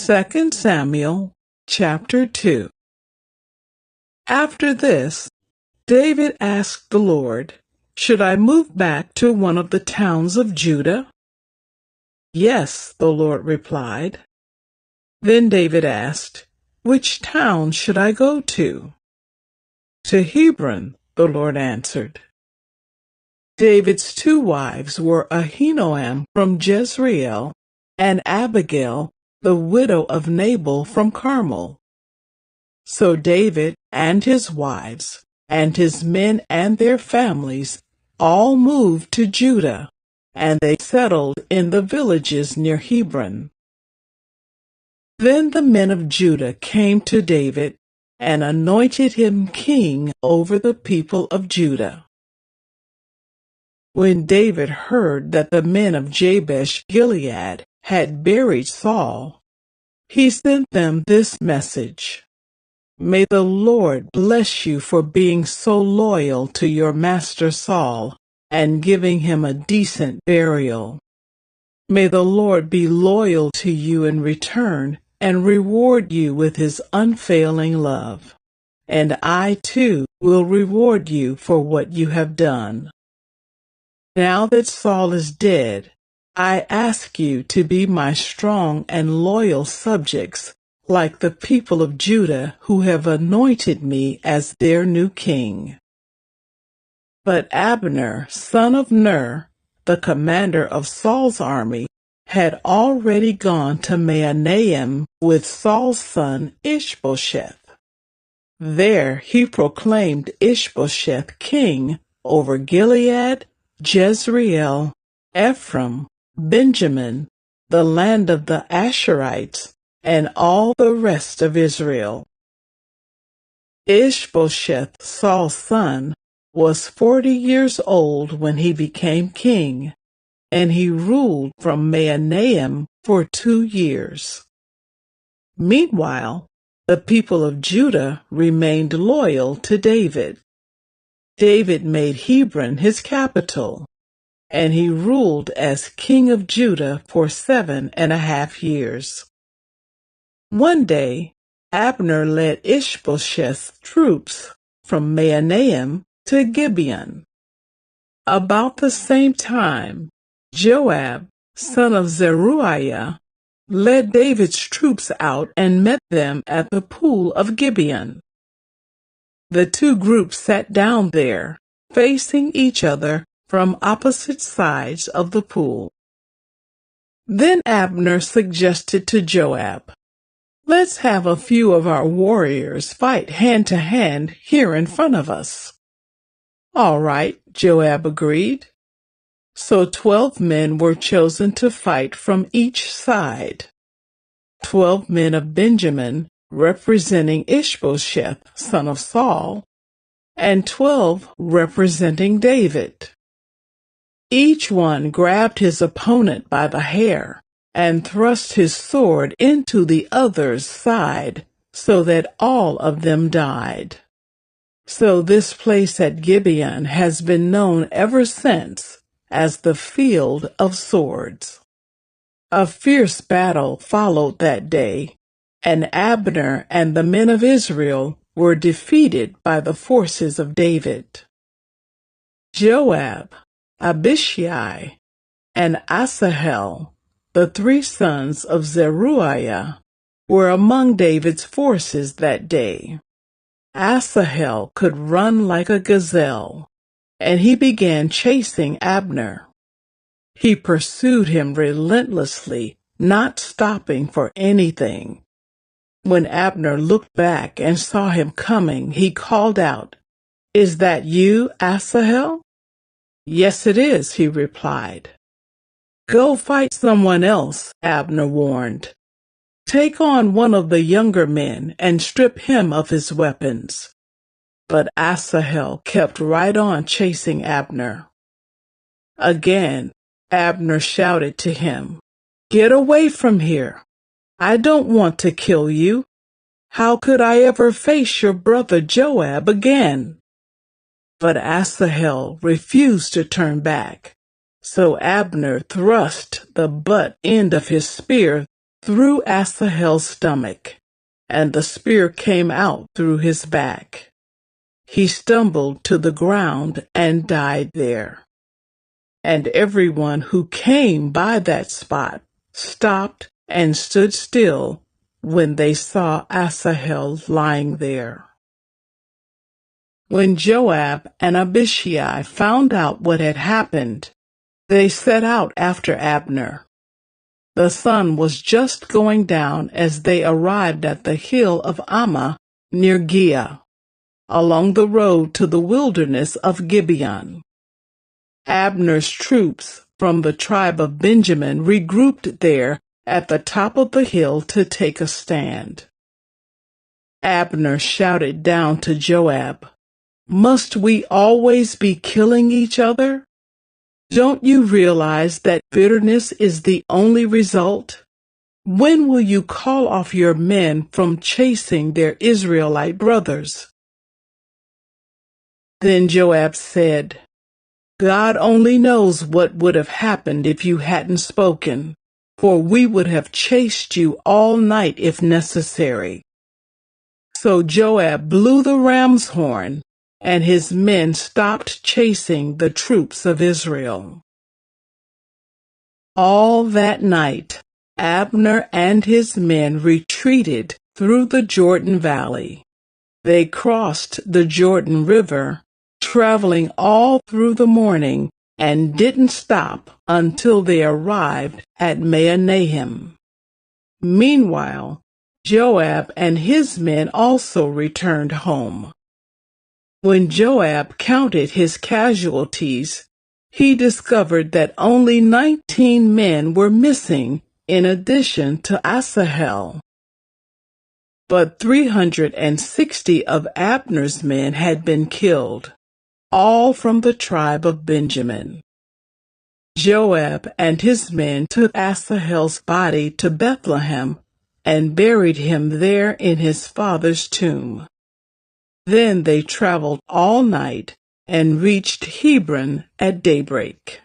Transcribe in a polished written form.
2 Samuel chapter 2. After this, David asked the Lord, "Should I move back to one of the towns of Judah?" "Yes," the Lord replied. Then David asked, "Which town should I go to?" "To Hebron," the Lord answered. David's two wives were Ahinoam from Jezreel and Abigail, the widow of Nabal from Carmel. So David and his wives and his men and their families all moved to Judah, and they settled in the villages near Hebron. Then the men of Judah came to David and anointed him king over the people of Judah. When David heard that the men of Jabesh Gilead had buried Saul, he sent them this message: "May the Lord bless you for being so loyal to your master Saul and giving him a decent burial. May the Lord be loyal to you in return and reward you with his unfailing love. And I, too, will reward you for what you have done. Now that Saul is dead, I ask you to be my strong and loyal subjects, like the people of Judah who have anointed me as their new king." But Abner, son of Ner, the commander of Saul's army, had already gone to Mahanaim with Saul's son Ishbosheth. There he proclaimed Ishbosheth king over Gilead, Jezreel, Ephraim, Benjamin, the land of the Asherites, and all the rest of Israel. Ishbosheth, Saul's son, was 40 years old when he became king, and he ruled from Mahanaim for 2 years. Meanwhile, the people of Judah remained loyal to David. David made Hebron his capital, and he ruled as king of Judah for 7.5 years. One day, Abner led Ishbosheth's troops from Mahanaim to Gibeon. About the same time, Joab, son of Zeruiah, led David's troops out and met them at the pool of Gibeon. The two groups sat down there, facing each other from opposite sides of the pool. Then Abner suggested to Joab, "Let's have a few of our warriors fight hand to hand here in front of us." "All right," Joab agreed. So 12 men were chosen to fight from each side. 12 men of Benjamin, representing Ishbosheth, son of Saul, and 12 representing David. Each one grabbed his opponent by the hair and thrust his sword into the other's side so that all of them died. So this place at Gibeon has been known ever since as the Field of Swords. A fierce battle followed that day, and Abner and the men of Israel were defeated by the forces of David. Joab, Abishai, and Asahel, the 3 sons of Zeruiah, were among David's forces that day. Asahel could run like a gazelle, and he began chasing Abner. He pursued him relentlessly, not stopping for anything. When Abner looked back and saw him coming, he called out, "Is that you, Asahel?" "Yes, it is," he replied. "Go fight someone else," Abner warned. "Take on one of the younger men and strip him of his weapons." But Asahel kept right on chasing Abner. Again, Abner shouted to him, "Get away from here. I don't want to kill you. How could I ever face your brother Joab again?" But Asahel refused to turn back, so Abner thrust the butt end of his spear through Asahel's stomach, and the spear came out through his back. He stumbled to the ground and died there. And everyone who came by that spot stopped and stood still when they saw Asahel lying there. When Joab and Abishai found out what had happened, they set out after Abner. The sun was just going down as they arrived at the hill of Ammah near Giah, along the road to the wilderness of Gibeon. Abner's troops from the tribe of Benjamin regrouped there at the top of the hill to take a stand. Abner shouted down to Joab, "Must we always be killing each other? Don't you realize that bitterness is the only result? When will you call off your men from chasing their Israelite brothers?" Then Joab said, "God only knows what would have happened if you hadn't spoken, for we would have chased you all night if necessary." So Joab blew the ram's horn, and his men stopped chasing the troops of Israel. All that night, Abner and his men retreated through the Jordan Valley. They crossed the Jordan River, traveling all through the morning, and didn't stop until they arrived at Mahanaim. Meanwhile, Joab and his men also returned home. When Joab counted his casualties, he discovered that only 19 men were missing in addition to Asahel. But 360 of Abner's men had been killed, all from the tribe of Benjamin. Joab and his men took Asahel's body to Bethlehem and buried him there in his father's tomb. Then they traveled all night and reached Hebron at daybreak.